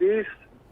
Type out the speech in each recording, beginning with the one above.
20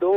2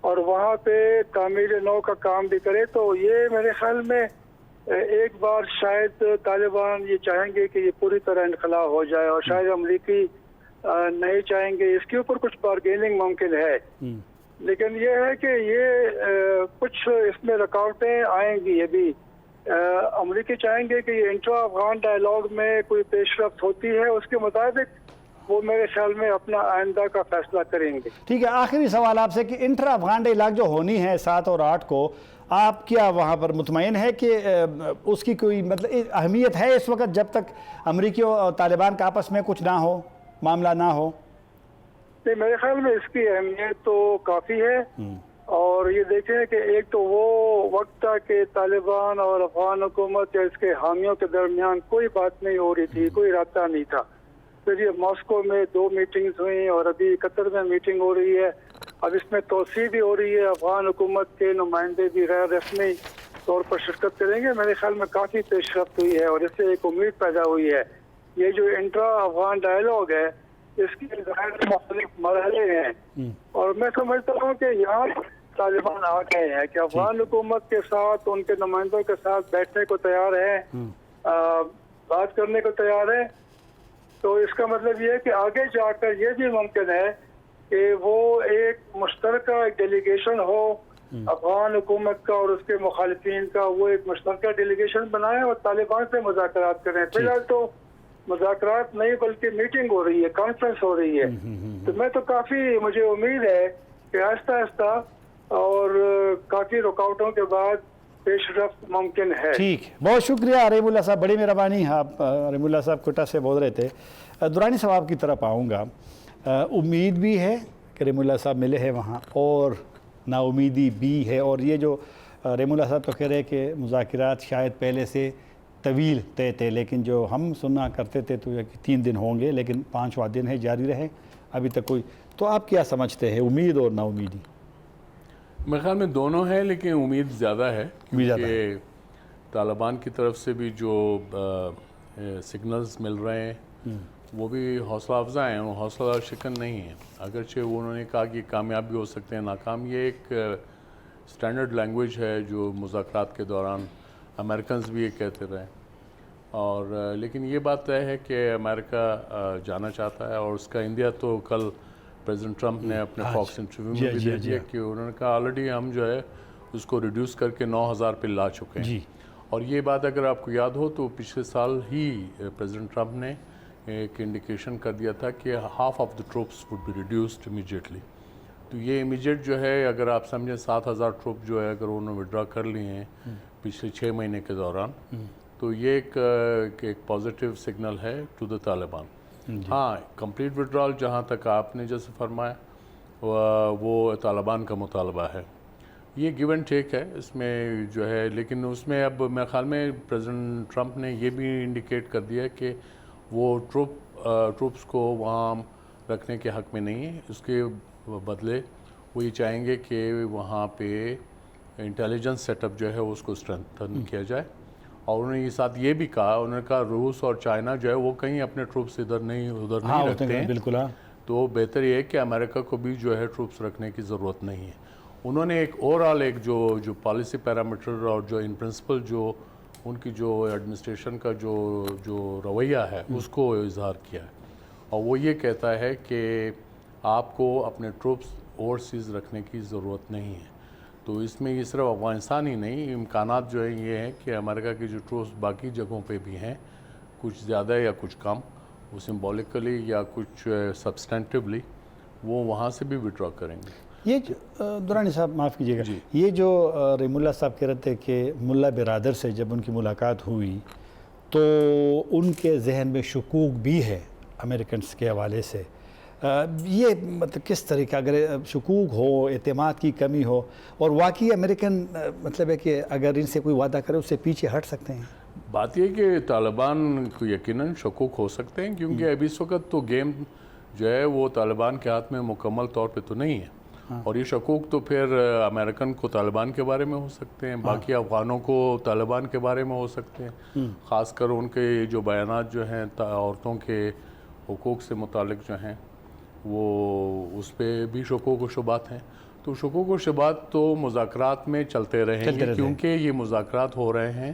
اور وہاں پہ تعمیر نو کا کام بھی کرے. تو یہ میرے خیال میں ایک بار شاید طالبان یہ چاہیں گے کہ یہ پوری طرح انخلا ہو جائے, اور شاید امریکی نہیں چاہیں گے. اس کے اوپر کچھ بارگیننگ ممکن ہے, لیکن یہ ہے کہ یہ کچھ اس میں رکاوٹیں آئیں گی. ابھی امریکی چاہیں گے کہ یہ انٹرا افغان ڈائلاگ میں کوئی پیش رفت ہوتی ہے, اس کے مطابق وہ میرے خیال میں اپنا آئندہ کا فیصلہ کریں گے. ٹھیک ہے, آخری سوال آپ سے کہ انٹرا افغان ڈائلاگ جو ہونی ہے 7 اور 8 کو, آپ کیا وہاں پر مطمئن ہے کہ اس کی کوئی مطلب اہمیت ہے اس وقت جب تک امریکی اور طالبان کا آپس میں کچھ نہ ہو, معاملہ نہ ہو؟ نہیں, میرے خیال میں اس کی اہمیت تو کافی ہے. اور یہ دیکھیں کہ ایک تو وہ وقت تھا کہ طالبان اور افغان حکومت یا اس کے حامیوں کے درمیان کوئی بات نہیں ہو رہی تھی, کوئی رابطہ نہیں تھا. پھر یہ ماسکو میں 2 میٹنگز ہوئیں اور ابھی قطر میں میٹنگ ہو رہی ہے. اب اس میں توسیع بھی ہو رہی ہے, افغان حکومت کے نمائندے بھی غیر رسمی طور پر شرکت کریں گے. میرے خیال میں کافی پیش رفت ہوئی ہے اور اس سے ایک امید پیدا ہوئی ہے. یہ جو انٹرا افغان ڈائلاگ ہے اس کے مختلف مرحلے ہیں, اور میں سمجھتا ہوں کہ یہاں طالبان آ گئے ہیں کہ افغان حکومت کے ساتھ, ان کے نمائندوں کے ساتھ بیٹھنے کو تیار ہیں, بات کرنے کو تیار ہیں. تو اس کا مطلب یہ ہے کہ آگے جا کر یہ بھی ممکن ہے کہ وہ ایک مشترکہ ڈیلیگیشن ہو افغان حکومت کا اور اس کے مخالفین کا, وہ ایک مشترکہ ڈیلیگیشن بنائیں اور طالبان سے مذاکرات کریں. فی الحال تو مذاکرات نہیں بلکہ میٹنگ ہو رہی ہے, کانفرنس ہو رہی ہے. تو میں تو کافی مجھے امید ہے کہ آہستہ آہستہ اور کافی رکاوٹوں کے بعد پیش رفت ممکن ہے. ٹھیک, بہت شکریہ رحیم اللہ صاحب, بڑی مہربانی. آپ رحیم اللہ صاحب کوئٹہ سے بول رہے تھے. درانی صاحب کی طرف آؤں گا. امید بھی ہے کہ رحیم اللہ صاحب ملے ہیں وہاں, اور نا امیدی بھی ہے. اور یہ جو رحیم اللہ صاحب تو کہہ رہے کہ مذاکرات شاید پہلے سے طویل طے تھے, لیکن جو ہم سننا کرتے تھے تو 3 دن ہوں گے, لیکن 5واں دن ہے, جاری رہے ابھی تک کوئی. تو آپ کیا سمجھتے ہیں, امید اور نا امیدی؟ میرے خیال میں دونوں ہیں, لیکن امید زیادہ ہے کیونکہ طالبان کی طرف سے بھی جو سگنلز مل رہے ہیں وہ بھی حوصلہ افزا ہیں, حوصلہ شکن نہیں ہیں. اگرچہ انہوں نے کہا کہ کامیاب بھی ہو سکتے ہیں, ناکام. یہ ایک سٹینڈرڈ لینگویج ہے جو مذاکرات کے دوران امریکنز بھی یہ کہتے رہے. اور لیکن یہ بات طے ہے کہ امریکہ جانا چاہتا ہے, اور اس کا اندیا تو کل پریزیڈنٹ ٹرمپ نے اپنے فاکس انٹرویو میں بھی دے دیا کہ انہوں نے کہا آلریڈی ہم جو ہے اس کو ریڈیوس کر کے 9000 پہ لا چکے ہیں. اور یہ بات اگر آپ کو یاد ہو تو پچھلے سال ہی پریزیڈنٹ ٹرمپ نے ایک انڈیکیشن کر دیا تھا کہ half of the troops would be reduced immediately. تو یہ امیجیٹ جو ہے, اگر آپ سمجھیں 7000 ٹروپ جو ہے اگر انہوں نے وڈرا کر لی ہیں پچھلے 6 مہینے کے دوران, تو یہ ایک پازیٹیو سگنل ہے ٹو دا طالبان. ہاں, کمپلیٹ وڈرال جہاں تک آپ نے جیسے فرمایا وہ طالبان کا مطالبہ ہے. یہ گیو اینڈ ٹیک ہے اس میں جو ہے, لیکن اس میں اب میرے خیال میں پریزیڈنٹ ٹرمپ نے یہ بھی انڈیکیٹ کر دیا کہ وہ ٹروپس کو وہاں رکھنے کے حق میں نہیں ہے. اس کے بدلے وہ یہ چاہیں گے کہ وہاں پہ انٹیلیجنس سیٹ اپ جو ہے اس کو اسٹرینتھن کیا جائے. اور انہوں نے ساتھ یہ بھی کہا, انہوں نے کہا روس اور چائنا جو ہے وہ کہیں اپنے ٹروپس ادھر نہیں رکھتے ہیں, بالکل. تو بہتر یہ ہے کہ امریکہ کو بھی جو ہے ٹروپس رکھنے کی ضرورت نہیں ہے. انہوں نے ایک اوورآل ایک جو پالیسی پیرامیٹر اور جو ان پرنسپل جو ان کی جو ایڈمنسٹریشن کا جو رویہ ہے اس کو اظہار کیا ہے, اور وہ یہ کہتا ہے کہ آپ کو اپنے ٹروپس اوورسیز رکھنے کی ضرورت نہیں ہے. تو اس میں یہ صرف افغانستان ہی نہیں, امکانات جو ہیں یہ ہیں کہ امریکہ کے جو ٹروپس باقی جگہوں پہ بھی ہیں, کچھ زیادہ یا کچھ کم, وہ سمبولکلی یا کچھ سبسٹینٹیولی وہ وہاں سے بھی وڈرا کریں گے. یہ درانی صاحب معاف کیجیے گا, یہ جو رحیم اللہ صاحب کہہ رہے تھے کہ ملا برادر سے جب ان کی ملاقات ہوئی تو ان کے ذہن میں شکوک بھی ہے امریکنس کے حوالے سے, یہ مطلب کس طریقہ, اگر شکوک ہو, اعتماد کی کمی ہو, اور واقعی امریکن مطلب ہے کہ اگر ان سے کوئی وعدہ کرے اس سے پیچھے ہٹ سکتے ہیں؟ بات یہ کہ طالبان کو یقیناً شکوک ہو سکتے ہیں, کیونکہ ابھی اس وقت تو گیم جو ہے وہ طالبان کے ہاتھ میں مکمل طور پہ تو نہیں ہے. اور یہ شکوک تو پھر امریکن کو طالبان کے بارے میں ہو سکتے ہیں, باقی افغانوں کو طالبان کے بارے میں ہو سکتے ہیں, خاص کر ان کے جو بیانات جو ہیں عورتوں کے حقوق سے متعلق جو ہیں وہ اس پہ بھی شکوک و شبہات ہیں. تو تو شکوک و شبہات تو مذاکرات میں چلتے رہیں گے، کیونکہ یہ مذاکرات ہو رہے ہیں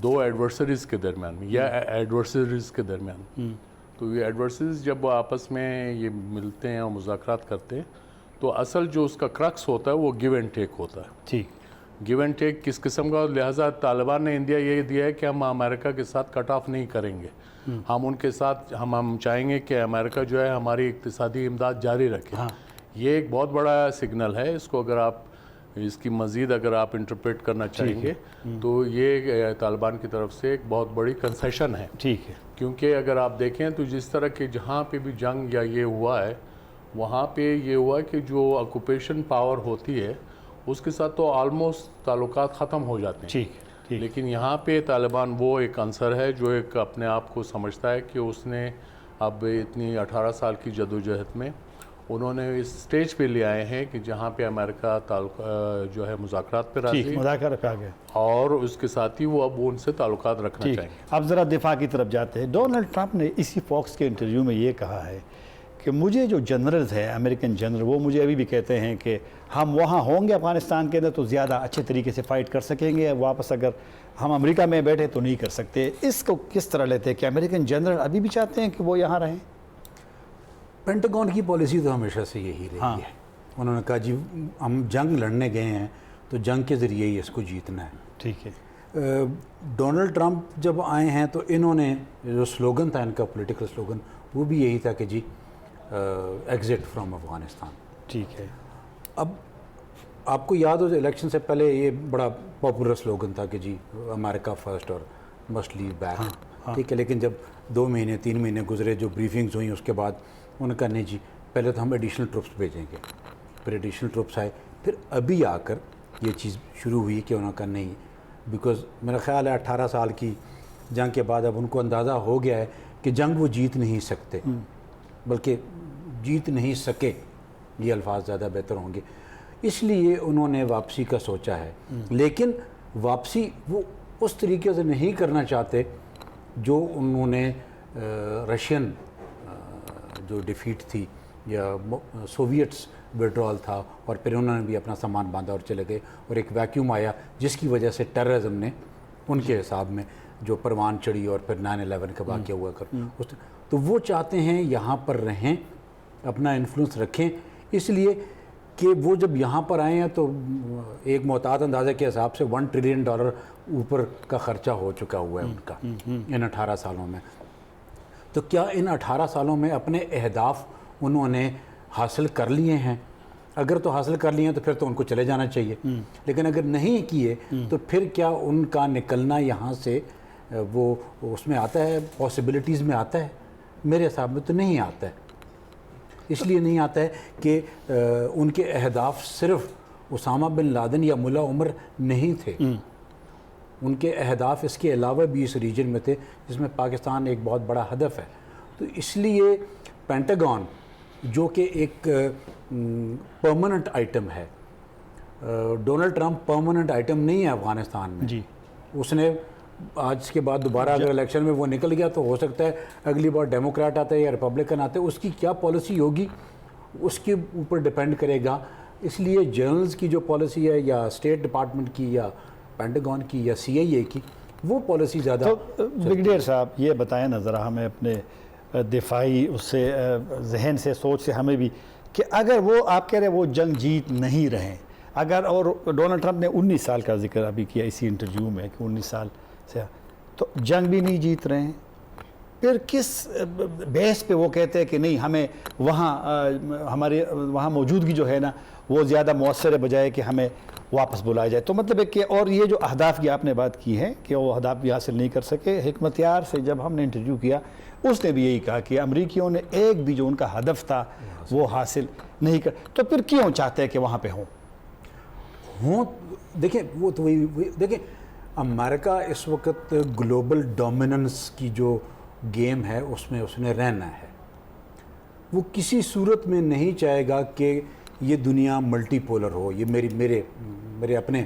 دو ایڈورسریز کے درمیان میں یا ایڈورسریز کے درمیان. تو یہ ایڈورسریز جب آپس میں یہ ملتے ہیں اور مذاکرات کرتے ہیں تو اصل جو اس کا کرکس ہوتا ہے وہ گیو اینڈ ٹیک ہوتا ہے. ٹھیک، گیو اینڈ ٹیک کس قسم کا؟ لہٰذا طالبان نے انڈیا یہ دیا ہے کہ ہم امریکہ کے ساتھ کٹ آف نہیں کریں گے، ہم ان کے ساتھ ہم چاہیں گے کہ امریکہ جو ہے ہماری اقتصادی امداد جاری رکھے. یہ ایک بہت بڑا سگنل ہے. اس کو اگر آپ اس کی مزید اگر آپ انٹرپریٹ کرنا چاہیں گے تو یہ طالبان کی طرف سے ایک بہت بڑی کنسیشن ہے. ٹھیک ہے، کیونکہ اگر آپ دیکھیں تو جس طرح کے جہاں پہ بھی جنگ یا یہ ہوا ہے وہاں پہ یہ ہوا ہے کہ جو آکوپیشن پاور ہوتی ہے اس کے ساتھ تو آلموسٹ تعلقات ختم ہو جاتے ہیں. ٹھیک، لیکن یہاں پہ طالبان وہ ایک عنصر ہے جو ایک اپنے آپ کو سمجھتا ہے کہ اس نے اب اتنی 18 سال کی جدوجہد میں انہوں نے اس سٹیج پہ لے آئے ہیں کہ جہاں پہ امریکہ جو ہے مذاکرات پہ راضی مذاکرات پہ آ گیا اور اس کے ساتھ ہی وہ اب ان سے تعلقات رکھنا چاہیں گے. اب ذرا دفاع کی طرف جاتے ہیں. ڈونلڈ ٹرمپ نے اسی فاکس کے انٹرویو میں یہ کہا ہے کہ مجھے جو جنرلز ہیں امریکن جنرل وہ مجھے ابھی بھی کہتے ہیں کہ ہم وہاں ہوں گے افغانستان کے اندر تو زیادہ اچھے طریقے سے فائٹ کر سکیں گے، واپس اگر ہم امریکہ میں بیٹھے تو نہیں کر سکتے. اس کو کس طرح لیتے ہیں کہ امریکن جنرل ابھی بھی چاہتے ہیں کہ وہ یہاں رہیں؟ پینٹاگون کی پالیسی تو ہمیشہ سے یہی رہی ہے. انہوں نے کہا جی ہم جنگ لڑنے گئے ہیں تو جنگ کے ذریعے ہی اس کو جیتنا ہے. ٹھیک ہے. ڈونلڈ ٹرمپ جب آئے ہیں تو انہوں نے جو سلوگن تھا ان کا پولیٹیکل سلوگن وہ بھی یہی تھا کہ جی ایگزٹ فرام افغانستان. ٹھیک ہے. اب آپ کو یاد ہو الیکشن سے پہلے یہ بڑا پاپولر سلوگن تھا کہ جی امریکہ فرسٹ اور مسٹ لیو بیک. ٹھیک ہے. لیکن جب 2 مہینے 3 مہینے گزرے جو بریفنگز ہوئیں اس کے بعد انہوں نے کہا نہیں جی پہلے تو ہم ایڈیشنل ٹروپس بھیجیں گے. پھر ایڈیشنل ٹروپس آئے. پھر ابھی آ کر یہ چیز شروع ہوئی کہ انہوں نے کہا نہیں بیکاز میرا خیال ہے 18 سال کی جنگ کے بعد اب ان کو اندازہ ہو گیا ہے کہ جنگ وہ جیت نہیں سکتے بلکہ جیت نہیں سکے، یہ الفاظ زیادہ بہتر ہوں گے. اس لیے انہوں نے واپسی کا سوچا ہے. لیکن واپسی وہ اس طریقے سے نہیں کرنا چاہتے جو انہوں نے رشین جو ڈیفیٹ تھی یا سوویٹس وڈرال تھا اور پھر انہوں نے بھی اپنا سامان باندھا اور چلے گئے اور ایک ویکیوم آیا جس کی وجہ سے ٹیررزم نے ان کے حساب میں جو پروان چڑھی اور پھر 9/11 کا واقعہ ہوا کر تو وہ چاہتے ہیں یہاں پر رہیں، اپنا انفلوئنس رکھیں. اس لیے کہ وہ جب یہاں پر آئے ہیں تو ایک محتاط اندازے کے حساب سے $1 ٹریلین اوپر کا خرچہ ہو چکا ہوا ہے ان کا ان 18 سالوں میں. تو کیا ان 18 سالوں میں اپنے اہداف انہوں نے حاصل کر لیے ہیں؟ اگر تو حاصل کر لیے ہیں تو پھر تو ان کو چلے جانا چاہیے. لیکن اگر نہیں کیے تو پھر کیا ان کا نکلنا یہاں سے وہ اس میں آتا ہے، پاسبلٹیز میں آتا ہے؟ میرے حساب میں تو نہیں آتا ہے. اس لیے نہیں آتا ہے کہ ان کے اہداف صرف اسامہ بن لادن یا ملا عمر نہیں تھے. ان کے اہداف اس کے علاوہ بھی اس ریجن میں تھے جس میں پاکستان ایک بہت بڑا ہدف ہے. تو اس لیے پینٹاگون جو کہ ایک پرماننٹ آئٹم ہے، ڈونلڈ ٹرمپ پرماننٹ آئٹم نہیں ہے افغانستان میں. جی اس نے آج کے بعد دوبارہ اگر الیکشن میں وہ نکل گیا تو ہو سکتا ہے اگلی بار ڈیموکریٹ آتے ہیں یا ریپبلکن آتے ہیں، اس کی کیا پالیسی ہوگی اس کے اوپر ڈیپینڈ کرے گا. اس لیے جنرلز کی جو پالیسی ہے یا اسٹیٹ ڈپارٹمنٹ کی یا پینٹاگون کی یا CIA کی وہ پالیسی زیادہ. تو بریگیڈیئر صاحب یہ بتائیں نا ذرا ہمیں اپنے دفاعی اس سے ذہن سے سوچ سے ہمیں بھی کہ اگر وہ آپ کہہ رہے وہ جنگ جیت نہیں رہے اگر، اور ڈونلڈ ٹرمپ نے 19 سال کا ذکر ابھی کیا اسی انٹرویو میں کہ 19 سال سے تو جنگ بھی نہیں جیت رہے ہیں، پھر کس بیس پہ وہ کہتے ہیں کہ نہیں ہمیں وہاں ہمارے وہاں موجودگی جو ہے نا وہ زیادہ مؤثر ہے بجائے کہ ہمیں واپس بلایا جائے؟ تو مطلب ہے کہ اور یہ جو اہداف کی آپ نے بات کی ہے کہ وہ اہداف بھی حاصل نہیں کر سکے. حکمت یار سے جب ہم نے انٹرویو کیا اس نے بھی یہی کہا کہ امریکیوں نے ایک بھی جو ان کا ہدف تھا وہ حاصل نہیں کر. تو پھر کیوں چاہتے ہیں کہ وہاں پہ ہوں؟ دیکھیں وہ تو وہی دیکھیں امریکہ اس وقت گلوبل ڈومیننس کی جو گیم ہے اس میں اس نے رہنا ہے. وہ کسی صورت میں نہیں چاہے گا کہ یہ دنیا ملٹی پولر ہو. یہ میرے اپنے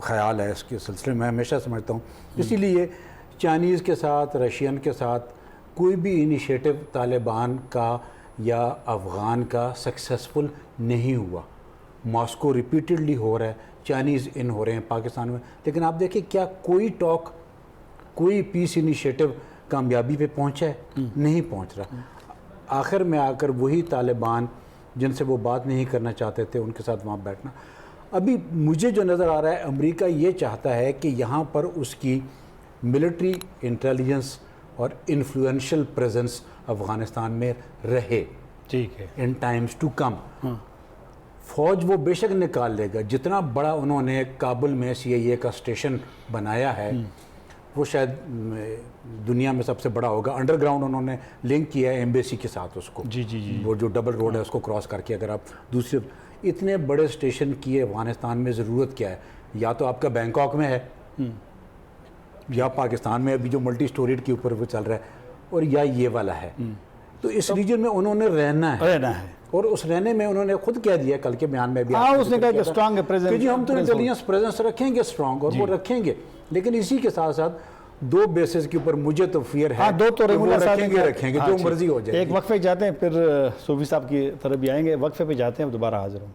خیال ہے اس کے سلسلے میں ہمیشہ سمجھتا ہوں. اسی لیے چائنیز کے ساتھ رشین کے ساتھ کوئی بھی انیشیٹو طالبان کا یا افغان کا سکسیسفل نہیں ہوا. ماسکو ریپیٹڈلی ہو رہا ہے, چائنیز ان ہو رہے ہیں پاکستان میں, لیکن آپ دیکھیں کیا کوئی ٹاک, کوئی پیس انیشیٹو کامیابی پہ پہنچا ہے؟ نہیں پہنچ رہا. آخر میں آ کر وہی طالبان جن سے وہ بات نہیں کرنا چاہتے تھے ان کے ساتھ وہاں بیٹھنا. ابھی مجھے جو نظر آ رہا ہے امریکہ یہ چاہتا ہے کہ یہاں پر اس کی ملٹری انٹیلیجنس اور انفلوئنشل پریزنس افغانستان میں رہے. ٹھیک ہے. ان ٹائمز ٹو کم فوج وہ بے شک نکال لے گا. جتنا بڑا انہوں نے کابل میں CIA کا اسٹیشن بنایا ہے وہ شاید دنیا میں سب سے بڑا ہوگا. انڈر گراؤنڈ انہوں نے لنک کیا ہے ایمبیسی کے ساتھ اس کو, جی وہ جو ڈبل روڈ ہے اس کو کراس کر کے اگر آپ دوسرے اتنے بڑے اسٹیشن کیے افغانستان میں ضرورت کیا ہے؟ یا تو آپ کا بینکاک میں ہے یا پاکستان میں ابھی جو ملٹی اسٹوریڈ کے اوپر وہ چل رہا ہے, اور یا یہ والا ہے. تو اس ریجن میں انہوں نے رہنا ہے, اور اس رہنے میں انہوں نے خود کہہ دیا کل کے بیان میں بھی, اس نے کہا کہ اسٹرانگ کہ جی ہم تو انٹیلیجنس پریزنس رکھیں گے اسٹرانگ, اور وہ رکھیں گے, لیکن اسی کے ساتھ ساتھ دو بیسز کے اوپر مجھے تو فیئر ہے. دو تو رکھیں گے جو مرضی ہو جائے. ایک وقفے جاتے ہیں, پھر صوفی صاحب کی طرف بھی آئیں گے. وقفے پہ جاتے ہیں, دوبارہ حاضر ہوں.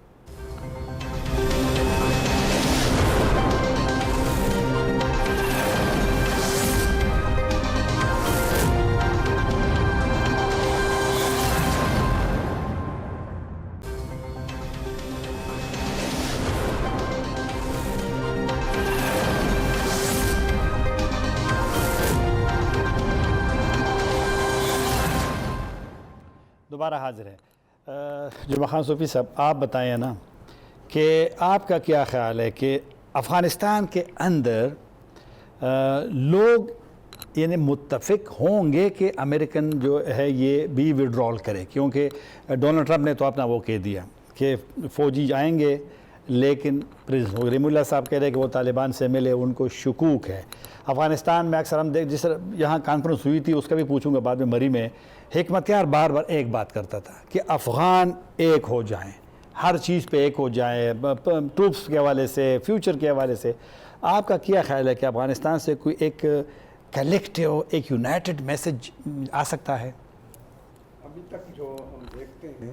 دوبارہ حاضر ہے. جمعہ خان صوفی صاحب, آپ بتائیں نا کہ آپ کا کیا خیال ہے کہ افغانستان کے اندر لوگ یعنی متفق ہوں گے کہ امریکن جو ہے یہ بھی وڈرال کرے؟ کیونکہ ڈونلڈ ٹرمپ نے تو اپنا وہ کہہ دیا کہ فوجی آئیں گے لیکن رحم اللہ صاحب کہہ رہے کہ وہ طالبان سے ملے, ان کو شکوک ہے. افغانستان میں اکثر ہم جس طرح یہاں کانفرنس ہوئی تھی اس کا بھی پوچھوں گا بعد میں, مری میں حکمت یار بار بار ایک بات کرتا تھا کہ افغان ایک ہو جائیں, ہر چیز پہ ایک ہو جائیں, ٹروپس کے حوالے سے, فیوچر کے حوالے سے. آپ کا کیا خیال ہے کہ افغانستان سے کوئی ایک کلیکٹیو, ایک یونائٹڈ میسج آ سکتا ہے؟ ابھی تک جو ہم دیکھتے ہیں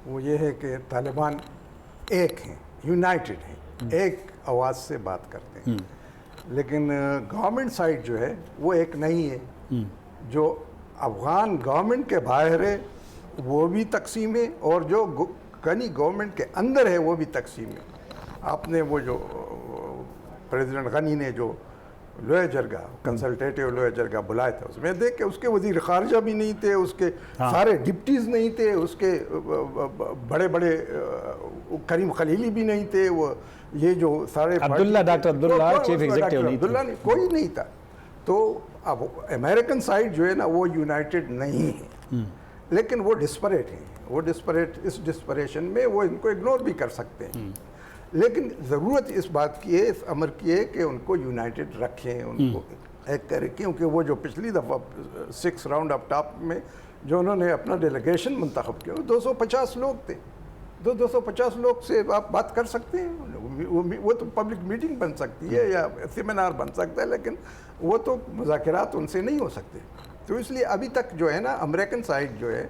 وہ یہ ہے کہ طالبان ایک ہیں, یونائٹڈ ہیں, ایک آواز سے بات کرتے ہیں, لیکن گورنمنٹ سائڈ جو ہے وہ ایک نہیں ہے. جو افغان گورنمنٹ کے باہر ہے وہ بھی تقسیم ہے, اور جو گورنمنٹ کے اندر ہے وہ بھی تقسیم ہے. آپ نے وہ جو پریزیڈنٹ غنی نے جو لوئے جرگہ, کنسلٹیٹیو لوئے جرگہ بلایا تھا, اس میں دیکھ کہ اس کے وزیر خارجہ بھی نہیں تھے, اس کے سارے ڈپٹیز نہیں تھے, اس کے بڑے بڑے کریم خلیلی بھی نہیں تھے, وہ یہ جو سارے ڈاکٹر عبداللہ چیف ایگزیکٹیو نہیں, کوئی نہیں تھا. تو اب امریکن سائڈ جو ہے نا وہ یونائٹڈ نہیں ہے, لیکن وہ ڈسپریٹ ہیں. وہ ڈسپریٹ, اس ڈسپریشن میں وہ ان کو اگنور بھی کر سکتے ہیں, لیکن ضرورت اس بات کی ہے, اس امر کی ہے کہ ان کو یونائٹڈ رکھیں, ان کو ایک کریں. کیونکہ وہ جو پچھلی دفعہ 6 راؤنڈ آف ٹاپ میں جو انہوں نے اپنا ڈیلیگیشن منتخب کیا, 250 لوگ تھے. 250 لوگ سے آپ بات کر سکتے ہیں, وہ تو پبلک میٹنگ بن سکتی ہے یا سیمینار بن سکتا ہے, لیکن وہ تو مذاکرات ان سے نہیں ہو سکتے. تو اس لیے ابھی تک جو ہے نا امریکن سائڈ جو ہے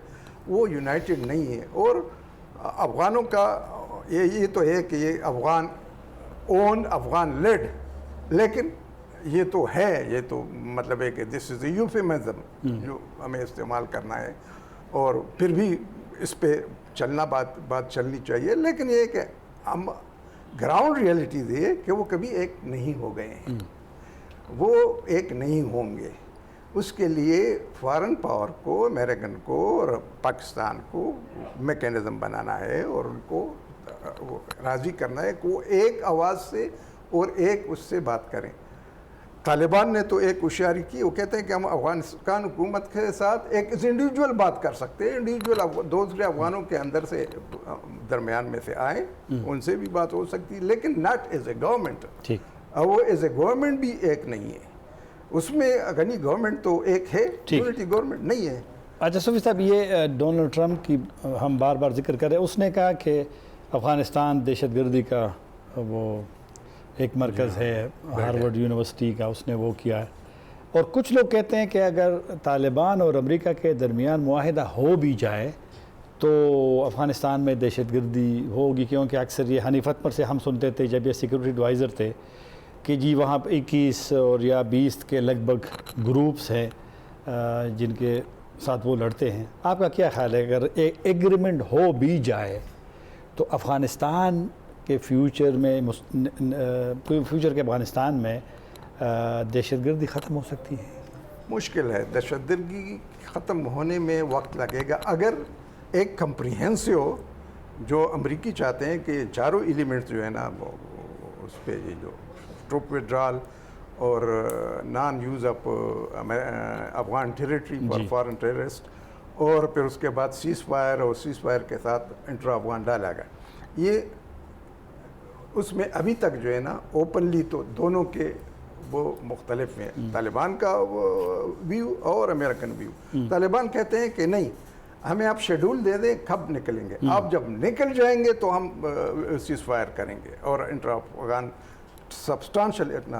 وہ یونائٹڈ نہیں ہے. اور افغانوں کا یہ تو ہے کہ یہ افغان اون, افغان لیڈ, لیکن یہ تو ہے, یہ تو مطلب ہے کہ دس از اے یوفیمزم جو ہمیں استعمال کرنا ہے, اور پھر بھی اس پہ چلنا, بات چلنی چاہیے. لیکن یہ کہ ہم گراؤنڈ ریئلٹیز یہ کہ وہ کبھی ایک نہیں ہو گئے ہیں, وہ ایک نہیں ہوں گے. اس کے لیے فارن پاور کو, امریکن کو اور پاکستان کو میکینزم بنانا ہے, اور ان کو راضی کرنا ہے کہ وہ ایک آواز سے اور ایک اس سے بات کریں. طالبان نے تو ایک ہوشیاری کی, وہ کہتے ہیں کہ ہم افغانستان حکومت کے ساتھ ایک انڈیویجول بات کر سکتے ہیں, انڈیویجول دوسرے افغانوں کے اندر سے درمیان میں سے آئیں, ان سے بھی بات ہو سکتی ہے, لیکن ناٹ ایز اے گورنمنٹ. وہ ایز اے گورنمنٹ بھی ایک نہیں ہے. اس میں غنی گورنمنٹ تو ایک ہے, یونٹی گورنمنٹ نہیں ہے. اچھا صوفی صاحب, یہ ڈونلڈ ٹرمپ کی ہم بار بار ذکر کر رہے ہیں, اس نے کہا کہ افغانستان دہشت گردی کا وہ ایک مرکز ہے, ہارورڈ یونیورسٹی کا, اس نے وہ کیا ہے. اور کچھ لوگ کہتے ہیں کہ اگر طالبان اور امریکہ کے درمیان معاہدہ ہو بھی جائے تو افغانستان میں دہشت گردی ہوگی، کیونکہ اکثر یہ حنیف اتمر سے ہم سنتے تھے جب یہ سیکورٹی ایڈوائزر تھے کہ جی وہاں 21 اور یا 20 کے لگ بھگ گروپس ہیں جن کے ساتھ وہ لڑتے ہیں. آپ کا کیا خیال ہے اگر ایگریمنٹ ہو بھی جائے تو افغانستان کے فیوچر کے افغانستان میں دہشت گردی ختم ہو سکتی ہے؟ مشکل ہے، دہشت گردی ختم ہونے میں وقت لگے گا اگر ایک کمپریہنسو جو امریکی چاہتے ہیں کہ چاروں ایلیمنٹس جو ہے نا اس پہ یہ جو ٹروپ وڈرال اور naan use up Afghan territory for foreign terrorist, اور پھر اس کے بعد سیز فائر اور سیز فائر کے ساتھ انٹرا افغان ڈالا گیا. یہ اس میں ابھی تک جو ہے نا اوپنلی تو دونوں کے وہ مختلف ہیں، طالبان کا ویو اور امریکن ویو. طالبان کہتے ہیں کہ نہیں، ہمیں آپ شیڈول دے دیں کب نکلیں گے، آپ جب نکل جائیں گے تو ہم سیز فائر کریں گے اور انٹرا افغان سبسٹانشل اتنا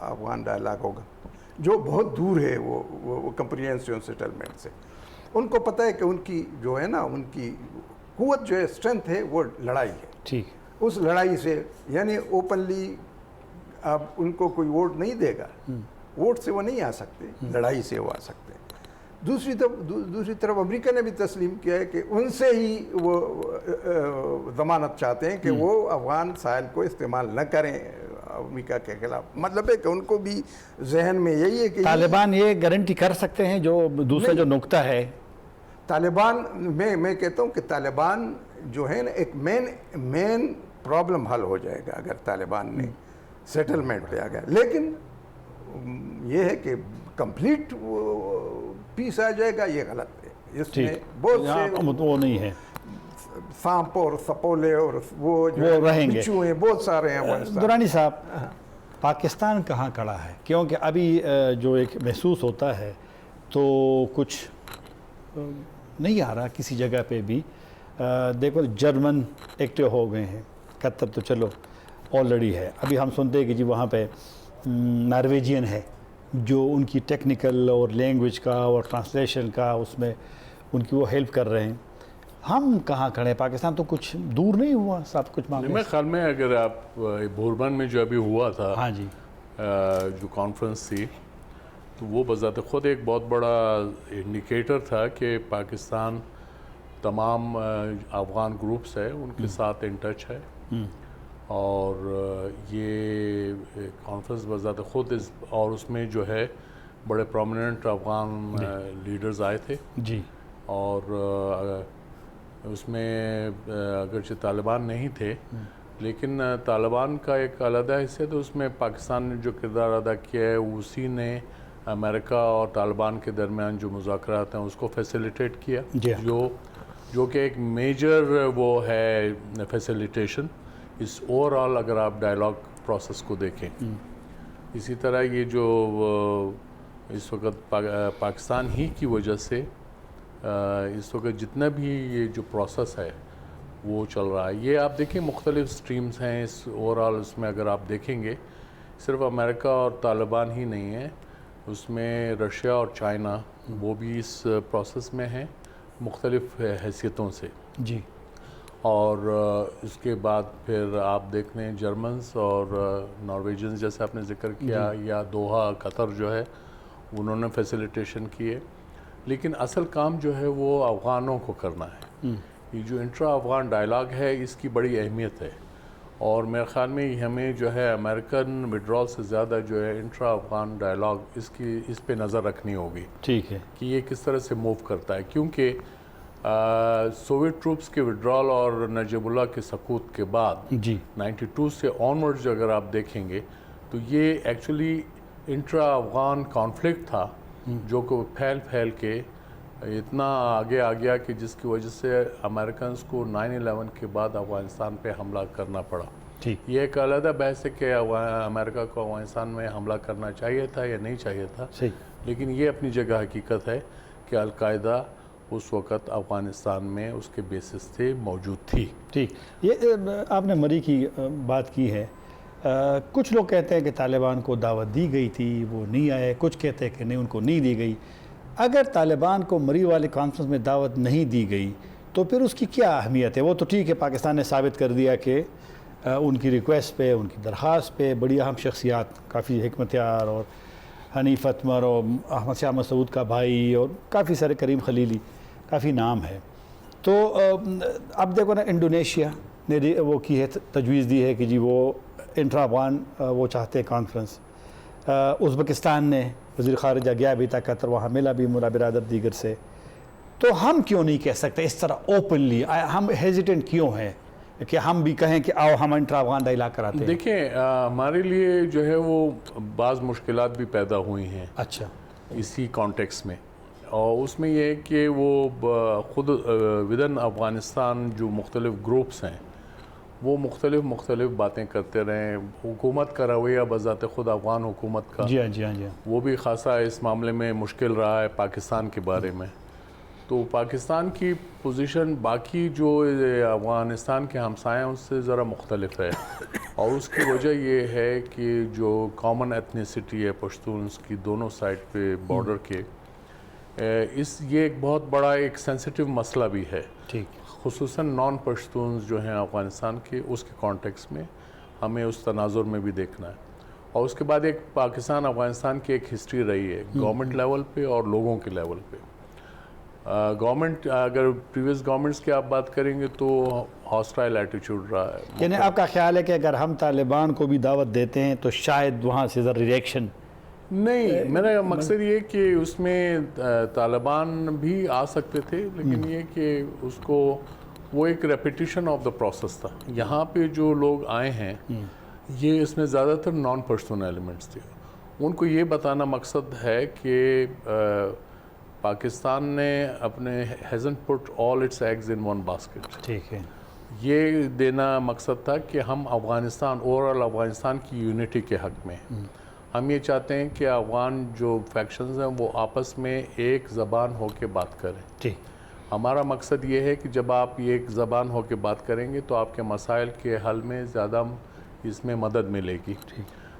افغان ڈائلاگ ہوگا جو بہت دور ہے وہ کمپریہنسو سیٹلمنٹ سے. ان کو پتہ ہے کہ ان کی جو ہے نا ان کی قوت جو ہے اسٹرینتھ ہے وہ لڑائی ہے. ٹھیک. اس لڑائی سے یعنی اوپنلی اب ان کو کوئی ووٹ نہیں دے گا، ووٹ سے وہ نہیں آ سکتے، لڑائی سے وہ آ سکتے ہیں. دوسری طرف امریکہ نے بھی تسلیم کیا ہے کہ ان سے ہی وہ ضمانت چاہتے ہیں کہ وہ افغان ساحل کو استعمال نہ کریں امریکہ کے خلاف. مطلب ہے کہ ان کو بھی ذہن میں یہی ہے کہ طالبان یہ گارنٹی کر سکتے ہیں جو دوسرا جو نقطہ ہے طالبان میں کہتا ہوں کہ طالبان جو ہے نا ایک مین پرابلم حل ہو جائے گا اگر طالبان نے سیٹلمنٹ پہ آ گیا، لیکن یہ ہے کہ کمپلیٹ پیس آ جائے گا یہ غلط ہے. اس میں بہت سے وہ نہیں ہے، سانپ اور سپولے اور وہ رہیں گے، بچھو ہیں، بہت سارے ہیں. درانی صاحب پاکستان کہاں کھڑا ہے؟ کیونکہ ابھی جو ایک محسوس ہوتا ہے تو کچھ نہیں آ رہا کسی جگہ پہ بھی. دیکھو جرمن ایکٹیو ہو گئے ہیں، قطر تو چلو آلریڈی ہے. ابھی ہم سنتے ہیں کہ جی وہاں پہ نارویجین ہے جو ان کی ٹیکنیکل اور لینگویج کا اور ٹرانسلیشن کا اس میں ان کی وہ ہیلپ کر رہے ہیں. ہم کہاں کھڑے ہیں؟ پاکستان تو کچھ دور نہیں ہوا سب کچھ معاملے. میرے خیال میں اگر آپ بھوربن میں جو ابھی ہوا تھا، ہاں جی، جو کانفرنس تھی، تو وہ بذات خود ایک بہت بڑا انڈیکیٹر تھا کہ پاکستان تمام افغان گروپس ہے ان کے ساتھ ان ٹچ ہے. اور یہ کانفرنس بذات خود اور اس میں جو ہے بڑے پرومیننٹ افغان لیڈرز آئے تھے جی. اور اس میں اگرچہ طالبان نہیں تھے لیکن طالبان کا ایک علیحدہ حصہ ہے، تو اس میں پاکستان نے جو کردار ادا کیا ہے اسی نے امریکہ اور طالبان کے درمیان جو مذاکرات ہیں اس کو فیسیلیٹیٹ کیا، جو کہ ایک میجر وہ ہے فیسیلیٹیشن اس اوور آل اگر آپ ڈائیلاگ پروسیس کو دیکھیں. اسی طرح یہ جو اس وقت پاکستان ہی کی وجہ سے اس وقت جتنا بھی یہ جو پروسیس ہے وہ چل رہا ہے، یہ آپ دیکھیں مختلف سٹریمز ہیں اس اوور آل. اس میں اگر آپ دیکھیں گے صرف امریکہ اور طالبان ہی نہیں ہے، اس میں رشیا اور چائنا وہ بھی اس پروسیس میں ہیں مختلف حیثیتوں سے جی. اور اس کے بعد پھر آپ دیکھ لیں جرمنز اور نارویجنز جیسے آپ نے ذکر کیا، یا دوحہ قطر جو ہے انہوں نے فیسیلیٹیشن کی ہے. لیکن اصل کام جو ہے وہ افغانوں کو کرنا ہے. یہ جو انٹرا افغان ڈائیلاگ ہے اس کی بڑی اہمیت ہے، اور میرے خیال میں ہمیں جو ہے امریکن وڈرال سے زیادہ جو ہے انٹرا افغان ڈائیلاگ اس پہ نظر رکھنی ہوگی. ٹھیک ہے کہ یہ کس طرح سے موو کرتا ہے، کیونکہ سوویت ٹروپس کے وڈرال اور نجیب اللہ کے سقوط کے بعد جی 92 سے آنورڈ جو اگر آپ دیکھیں گے تو یہ ایکچولی انٹرا افغان کانفلکٹ تھا جو کہ پھیل کے اتنا آگے آ گیا کہ جس کی وجہ سے امریکنز کو 9/11 کے بعد افغانستان پہ حملہ کرنا پڑا. ٹھیک. یہ ایک علیحدہ بحث ہے کہ امریکہ کو افغانستان میں حملہ کرنا چاہیے تھا یا نہیں چاہیے تھا، صحیح. لیکن یہ اپنی جگہ حقیقت ہے کہ القاعدہ اس وقت افغانستان میں اس کے بیسس تھے موجود تھی. ٹھیک. یہ آپ نے مری کی بات کی ہے. کچھ لوگ کہتے ہیں کہ طالبان کو دعوت دی گئی تھی وہ نہیں آئے، کچھ کہتے ہیں کہ نہیں ان کو نہیں دی گئی. اگر طالبان کو مری والے کانفرنس میں دعوت نہیں دی گئی تو پھر اس کی کیا اہمیت ہے؟ وہ تو ٹھیک ہے، پاکستان نے ثابت کر دیا کہ ان کی ریکویسٹ پہ، ان کی درخواست پہ بڑی اہم شخصیات، کافی حکمت یار اور حنیف اتمر اور احمد شاہ مسعود کا بھائی اور کافی سارے، کریم خلیلی، کافی نام ہے. تو اب دیکھو نا، انڈونیشیا نے وہ کی ہے، تجویز دی ہے کہ جی وہ انٹرا افغان وہ چاہتے ہیں کانفرنس. ازبکستان نے وزیر خارجہ گیا بھی تھا قطر، وہاں ملا بھی ملا برادر دیگر سے. تو ہم کیوں نہیں کہہ سکتے اس طرح اوپنلی؟ ہم ہیزیٹنٹ کیوں ہیں کہ ہم بھی کہیں کہ آؤ ہم انٹرا افغان ڈائلاگ کراتے ہیں؟ دیکھیں ہمارے لیے جو ہے وہ بعض مشکلات بھی پیدا ہوئی ہیں اچھا، اسی کانٹیکس میں، اور اس میں یہ ہے کہ وہ خود ودن افغانستان جو مختلف گروپس ہیں وہ مختلف باتیں کرتے رہے. حکومت کا رویہ بذات خود افغان حکومت کا جی ہاں جی ہاں جی ہاں، وہ بھی خاصا اس معاملے میں مشکل رہا ہے پاکستان کے بارے میں. تو پاکستان کی پوزیشن باقی جو افغانستان کے ہمسائے ہیں اس سے ذرا مختلف ہے، اور اس کی وجہ یہ ہے کہ جو کامن ایتھنیسٹی ہے پشتونس کی دونوں سائڈ پہ بارڈر کے، یہ ایک بہت بڑا ایک سینسیٹیو مسئلہ بھی ہے، ٹھیک، خصوصاً نان پشتونز جو ہیں افغانستان کے، اس کے کانٹیکس میں ہمیں اس تناظر میں بھی دیکھنا ہے. اور اس کے بعد ایک پاکستان افغانستان کی ایک ہسٹری رہی ہے گورنمنٹ لیول پہ اور لوگوں کے لیول پہ. گورنمنٹ، اگر پریویس گورنمنٹس کی آپ بات کریں گے تو ہاسٹائل ایٹیچیوڈ رہا ہے. یعنی آپ کا خیال ہے کہ اگر ہم طالبان کو بھی دعوت دیتے ہیں تو شاید وہاں سے ذرا ریئیکشن؟ نہیں، میرا مقصد یہ کہ اس میں طالبان بھی آ سکتے تھے، لیکن یہ کہ اس کو وہ ایک ریپیٹیشن آف دا پروسیس تھا. یہاں پہ جو لوگ آئے ہیں یہ اس میں زیادہ تر نان پشتون ایلیمنٹس تھے. ان کو یہ بتانا مقصد ہے کہ پاکستان نے اپنے hasn't put all its eggs in one basket. ٹھیک ہے، یہ دینا مقصد تھا کہ ہم افغانستان، اوورآل افغانستان کی یونٹی کے حق میں ہم یہ چاہتے ہیں کہ افغان جو فیکشنز ہیں وہ آپس میں ایک زبان ہو کے بات کریں. ٹھیک، ہمارا مقصد یہ ہے کہ جب آپ یہ ایک زبان ہو کے بات کریں گے تو آپ کے مسائل کے حل میں زیادہ اس میں مدد ملے گی.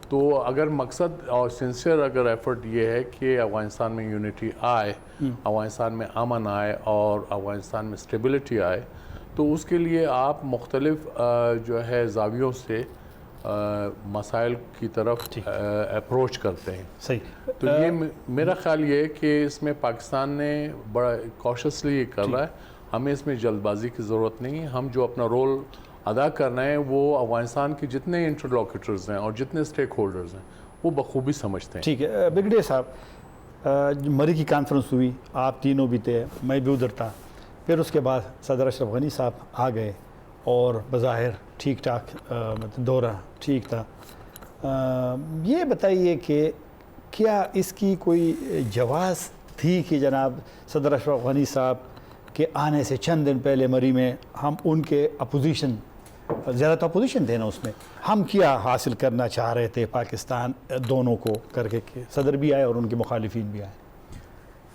تو اگر مقصد اور سنسیئر اگر ایفرٹ یہ ہے کہ افغانستان میں یونٹی آئے، افغانستان میں امن آئے اور افغانستان میں اسٹیبلٹی آئے، تو اس کے لیے آپ مختلف جو ہے زاویوں سے مسائل کی طرف اپروچ کرتے ہیں. صحیح. تو یہ میرا خیال یہ ہے کہ اس میں پاکستان نے بڑا کوششلی یہ کر رہا ہے. ہمیں اس میں جلد بازی کی ضرورت نہیں ہے. ہم جو اپنا رول ادا کرنا ہے وہ افغانستان کے جتنے انٹرلوکیٹرز ہیں اور جتنے سٹیک ہولڈرز ہیں وہ بخوبی سمجھتے ہیں. ٹھیک ہے. برگیڈیئر صاحب، مری کی کانفرنس ہوئی، آپ تینوں بھی تھے، میں بھی ادھر تھا. پھر اس کے بعد صدر اشرف غنی صاحب آ گئے اور بظاہر ٹھیک ٹھاک مطلب دورہ ٹھیک تھا. یہ بتائیے کہ کیا اس کی کوئی جواز تھی کہ جناب صدر اشرف غنی صاحب کے آنے سے چند دن پہلے مری میں ہم ان کے اپوزیشن، زیادہ تو اپوزیشن تھے نا اس میں، ہم کیا حاصل کرنا چاہ رہے تھے پاکستان دونوں کو کر کے کہ صدر بھی آئے اور ان کے مخالفین بھی آئے؟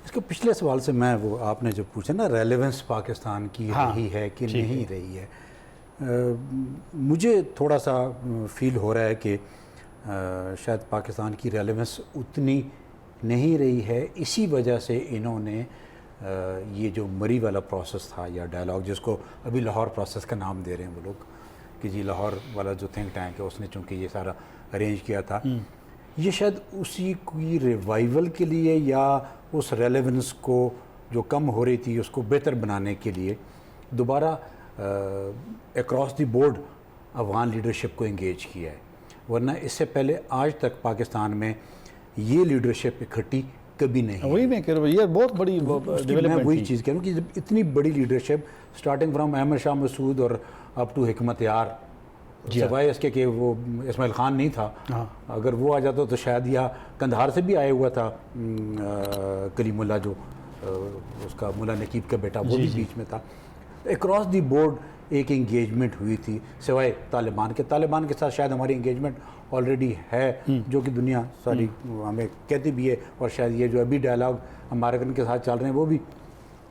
اس کے پچھلے سوال سے میں وہ آپ نے جو پوچھا نا ریلیونس پاکستان کی رہی ہے کہ نہیں رہی ہے، مجھے تھوڑا سا فیل ہو رہا ہے کہ شاید پاکستان کی ریلیونس اتنی نہیں رہی ہے. اسی وجہ سے انہوں نے یہ جو مری والا پروسیس تھا یا ڈائلاگ، جس کو ابھی لاہور پروسیس کا نام دے رہے ہیں وہ لوگ، کہ جی لاہور والا جو تھنک ٹینک ہے اس نے چونکہ یہ سارا ارینج کیا تھا، یہ شاید اسی کی ریوائیول کے لیے یا اس ریلیونس کو جو کم ہو رہی تھی اس کو بہتر بنانے کے لیے دوبارہ across the board Afghan leadership کو انگیج کیا ہے. ورنہ اس سے پہلے آج تک پاکستان میں یہ لیڈرشپ اکٹھی کبھی نہیں. وہی میں کہہ رہا ہوں، یہ بہت بڑی میں وہی چیز کہہ رہا ہوں کہ جب اتنی بڑی leadership starting from Ahmad Shah مسعود اور اپ ٹو حکمت یار، سوائے اس کے کہ وہ اسماعیل خان نہیں تھا، اگر وہ آ جاتا تو شاید، یا کندھار سے بھی آیا ہوا تھا کلیم اللہ جو اس کا ملا نقیب کا بیٹا، وہ بھی بیچ میں تھا. اکراس دی بورڈ ایک انگیجمنٹ ہوئی تھی سوائے طالبان کے. طالبان کے ساتھ شاید ہماری انگیجمنٹ آلریڈی ہے، جو کہ دنیا ساری ہمیں کہتی بھی ہے، اور شاید یہ جو ابھی ڈائلاگ امریکن کے ساتھ چل رہے ہیں وہ بھی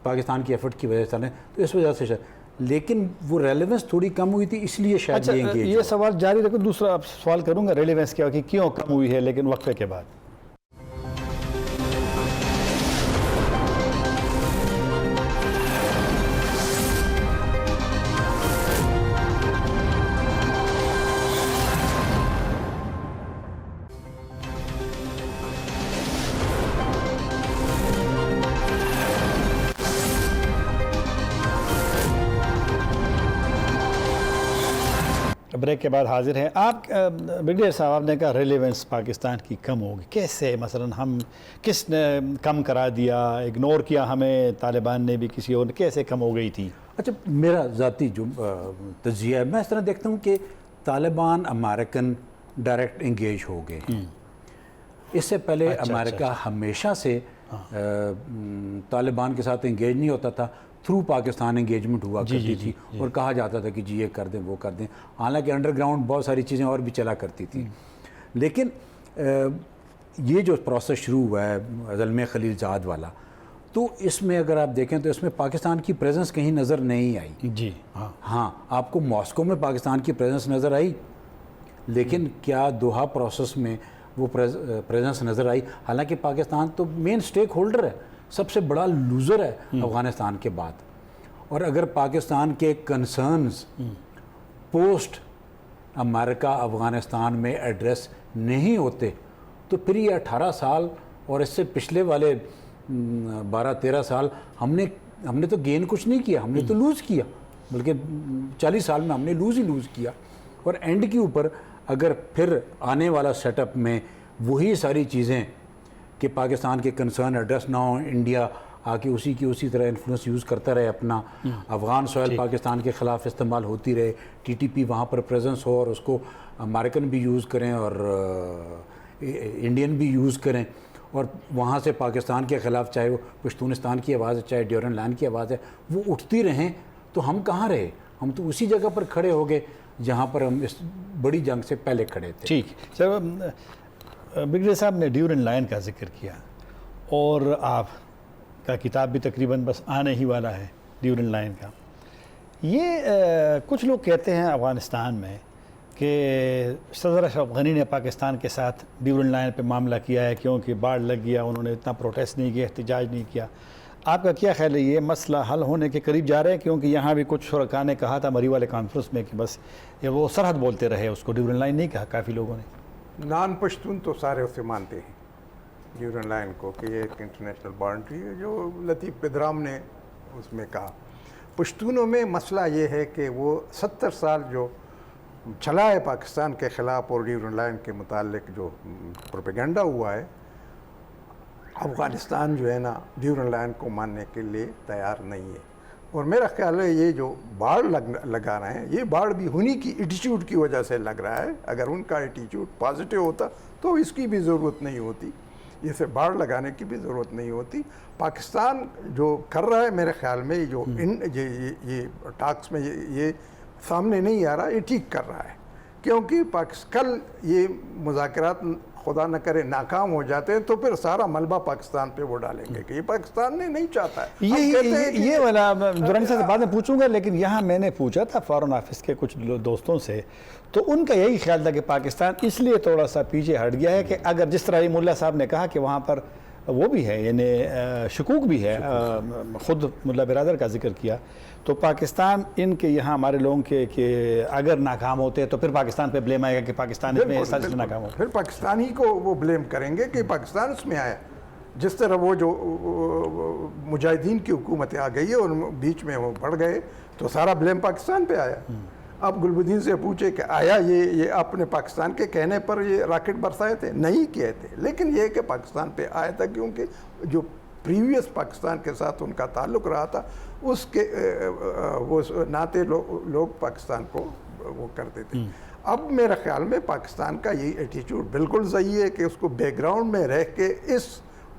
پاکستان کی ایفرٹ کی وجہ سے چل رہے ہیں. تو اس وجہ سے شاید، لیکن وہ ریلیونس تھوڑی کم ہوئی تھی، اس لیے شاید یہ انگیج. یہ سوال جاری رکھو، دوسرا سوال کروں گا ریلیونس کیا کہ کیوں کم ہوئی ہے، لیکن وقفے کے بعد. بریک کے بعد حاضر ہیں. آپ بریگیڈیئر صاحب، آپ نے کہا ریلیونس پاکستان کی کم ہوگی. کیسے؟ مثلا ہم کس نے کم کرا دیا، اگنور کیا ہمیں طالبان نے بھی، کسی اور نے؟ کیسے کم ہو گئی تھی؟ اچھا، میرا ذاتی جو تجزیہ ہے، میں اس طرح دیکھتا ہوں کہ طالبان امریکن ڈائریکٹ انگیج ہو گئے. اس سے پہلے امریکہ ہمیشہ سے طالبان کے ساتھ انگیج نہیں ہوتا تھا، تھرو پاکستان انگیجمنٹ ہوا کرتی تھی اور کہا جاتا تھا کہ جی یہ کر دیں وہ کر دیں. حالانکہ انڈر گراؤنڈ بہت ساری چیزیں اور بھی چلا کرتی تھی. لیکن یہ جو پروسیس شروع ہوا ہے زلمے خلیل زاد والا، تو اس میں اگر آپ دیکھیں تو اس میں پاکستان کی پریزنس کہیں نظر نہیں آئی. جی ہاں، آپ کو ماسکو میں پاکستان کی پریزنس نظر آئی، لیکن کیا دوحہ پروسیس میں وہ پریزنس نظر آئی؟ حالانکہ پاکستان تو مین سٹیک ہولڈر ہے، سب سے بڑا لوزر ہے افغانستان کے بعد. اور اگر پاکستان کے کنسرنز پوسٹ امریکہ افغانستان میں ایڈریس نہیں ہوتے تو پھر یہ 18 سال اور اس سے پچھلے والے 12-13 سال ہم نے تو گین کچھ نہیں کیا، ہم نے تو لوز کیا. بلکہ 40 سال میں ہم نے لوز کیا. اور اینڈ کے اوپر اگر پھر آنے والا سیٹ اپ میں وہی ساری چیزیں کہ پاکستان کے کنسرن ایڈریس نہ ہوں، انڈیا آ کے اسی طرح انفلوئنس یوز کرتا رہے اپنا، افغان سوائل پاکستان کے خلاف استعمال ہوتی رہے، ٹی ٹی پی وہاں پر پریزنس ہو اور اس کو امریکن بھی یوز کریں اور انڈین بھی یوز کریں، اور وہاں سے پاکستان کے خلاف چاہے وہ پشتونستان کی آواز ہے چاہے ڈیورن لینڈ کی آواز ہے وہ اٹھتی رہیں، تو ہم کہاں رہے؟ ہم تو اسی جگہ پر کھڑے ہو گئے جہاں پر ہم اس بڑی جنگ سے پہلے کھڑے تھے. ٹھیک. سر، بریگیڈیئر صاحب نے ڈیورن لائن کا ذکر کیا اور آپ کا کتاب بھی تقریباً بس آنے ہی والا ہے ڈیورن لائن کا. یہ کچھ لوگ کہتے ہیں افغانستان میں کہ صدر اشرف غنی نے پاکستان کے ساتھ ڈیورن لائن پہ معاملہ کیا ہے کیونکہ باڑھ لگ گیا، انہوں نے اتنا پروٹیسٹ نہیں کیا، احتجاج نہیں کیا. آپ کا کیا خیال ہے؟ یہ مسئلہ حل ہونے کے قریب جا رہے ہیں؟ کیونکہ یہاں بھی کچھ شرکاء نے کہا تھا مری والے کانفرنس میں کہ بس یہ وہ سرحد بولتے رہے، اس کو ڈیورن لائن نہیں کہا کافی لوگوں نے. نان پشتون تو سارے اسے مانتے ہیں ڈیورن لائن کو کہ یہ ایک انٹرنیشنل باؤنڈری ہے، جو لطیف پدرام نے اس میں کہا. پشتونوں میں مسئلہ یہ ہے کہ وہ 70 سال جو چلا ہے پاکستان کے خلاف اور ڈیورن لائن کے متعلق جو پروپیگنڈا ہوا ہے، افغانستان جو ہے نا ڈیورن لائن کو ماننے کے لیے تیار نہیں ہے. اور میرا خیال ہے یہ جو باڑ لگا رہے ہیں، یہ باڑ بھی انہی کی ایٹیچیوڈ کی وجہ سے لگ رہا ہے. اگر ان کا ایٹیچیوڈ پازیٹیو ہوتا تو اس کی بھی ضرورت نہیں ہوتی، اسے باڑ لگانے کی بھی ضرورت نہیں ہوتی. پاکستان جو کر رہا ہے میرے خیال میں جو یہ ٹاکس میں یہ سامنے نہیں آ رہا، یہ ٹھیک کر رہا ہے. کیونکہ کل یہ مذاکرات خدا نہ کرے ناکام ہو جاتے ہیں تو پھر سارا ملبہ پاکستان پہ وہ ڈالیں گے کہ یہ پاکستان نے نہیں چاہتا ہے. یہ والا دورانی صاحب سے بعد میں پوچھوں گا، لیکن یہاں میں نے پوچھا تھا فارن آفس کے کچھ دوستوں سے، تو ان کا یہی خیال تھا کہ پاکستان اس لیے تھوڑا سا پیچھے ہٹ گیا ہے کہ اگر جس طرح ملا صاحب نے کہا کہ وہاں پر وہ بھی ہے، یعنی شکوک بھی ہے، خود ملا برادر کا ذکر کیا، تو پاکستان ان کے یہاں ہمارے لوگوں کے کہ اگر ناکام ہوتے تو پھر پاکستان پہ بلیم آئے گا کہ پاکستان اس میں سازش میں ناکام ہو. پھر پاکستانی کو وہ بلیم کریں گے کہ پاکستان اس میں آیا. جس طرح وہ جو مجاہدین کی حکومتیں آ گئی ہے اور بیچ میں وہ بڑھ گئے تو سارا بلیم پاکستان پہ آیا. اب گلبدین سے پوچھے کہ آیا یہ اپنے پاکستان کے کہنے پر یہ راکٹ برسائے تھے؟ نہیں کیے تھے، لیکن یہ کہ پاکستان پہ آیا تھا کیونکہ جو پریویس پاکستان کے ساتھ ان کا تعلق رہا تھا اس کے وہ ناطے لوگ پاکستان کو وہ کرتے تھے. اب میرے خیال میں پاکستان کا یہی ایٹیچیوڈ بالکل صحیح ہے کہ اس کو بیک گراؤنڈ میں رہ کے اس